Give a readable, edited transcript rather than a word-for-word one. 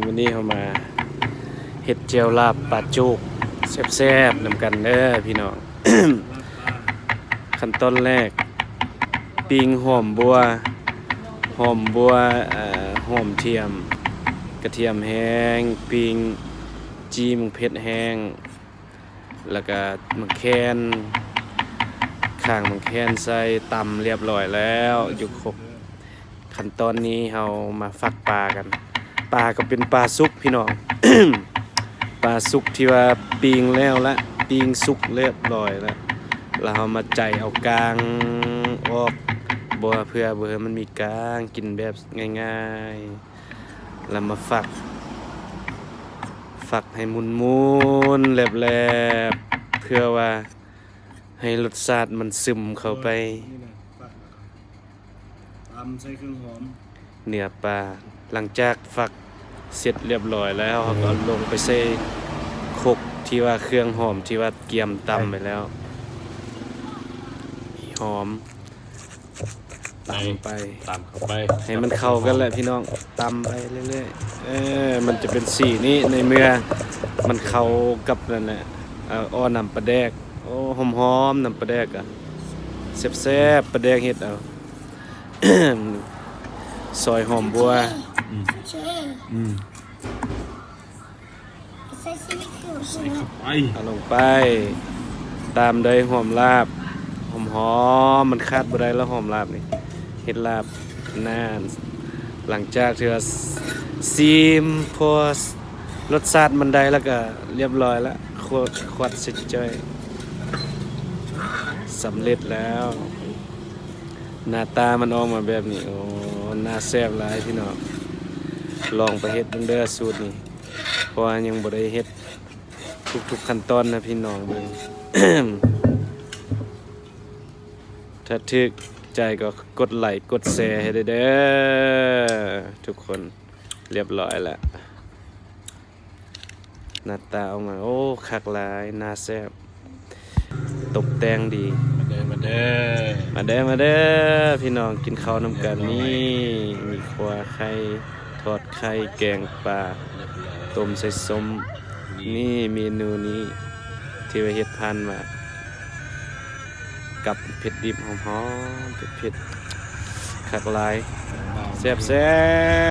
วันนี้เขามาเฮ็ดเจียวลาบปลาจุกแซ่บๆนำกันเด้อพี่น้อง ขั้นตอนแรกปิ้งหอมบัวหอมเทียมกระเทียมแห้งปิ้งจีมเผ็ดแห้งแล้วก็มะแคนข้างมะแคนใส่ตำเรียบร้อยแล้วอยู่ครบขั้นตอนนี้เรามาฟักปลากันปลาก็เป็นปลาสุกพี่น้อง ปลาสุกที่ว่าปิ้งแล้วละปิ้งสุกเรียบร้อยแล้วเรามาใจเอากลางออกบัวเพื่อมันมีกลางกินแบบง่ายๆแล้วมาฝักให้มุนๆแหลบๆเพื่อว่าให้รสชาติมันซึมเข้าไปตำใส่เครื่องหอมเนื้อปลาหลังจากฝักเสร็จเรียบร้อยแล้วเราก็ลงไปใส่ครกที่ว่าเครื่องหอมที่ว่าเกียมตำไปแล้วหอมตำไปเข้าไปให้มันเข้ากันแหละพี่น้องตำไปเรื่อยๆมันจะเป็นสีนี้ในเมื่อมันเข้ากับนั่นแหละอ้อน้ำปลาแดกโอ้หอมๆน้ำปลาแดกอะแซ่บๆปลาแดกเฮ็ดเอา ซอยหอมบัวใส่เข้าไปเอาลงไปตามด้วยหอมลาบหอมมันคาดบ่ได้แล้วหอมลาบนี่เฮ็ดลาบนานหลังจากที่ว่าซีมพอรสชาติมันได้แล้วก็เรียบร้อยแล้วขวดสิจ้อยสำเร็จแล้วหน้าตามันออกมาแบบนี้โอ้น่าแซ่บหลายพี่น้องลองไปเฮ็ดเด้อสูตรนี้เพราะว่ายังบ่ได้เฮ็ดทุกขั้นตอนนะพี่น้องเบิ่ง ถ้าถึกใจก็กดไลค์กดแชร์ให้เด้อทุกคนเรียบร้อยแล้วหน้าตาออกมาโอ้คักหลายน่าแซ่บตกแต่งดีมาเด้อพี่น้องกินข้าวนำกันนี่มีขัวไข่ทอดไข่แกงปลาต้มใส่ส้มนี่เมนูนี้ที่ว่าเฮ็ดพันมากับเผ็ดดิบหอมๆเผ็ดคักหลายแซ่บ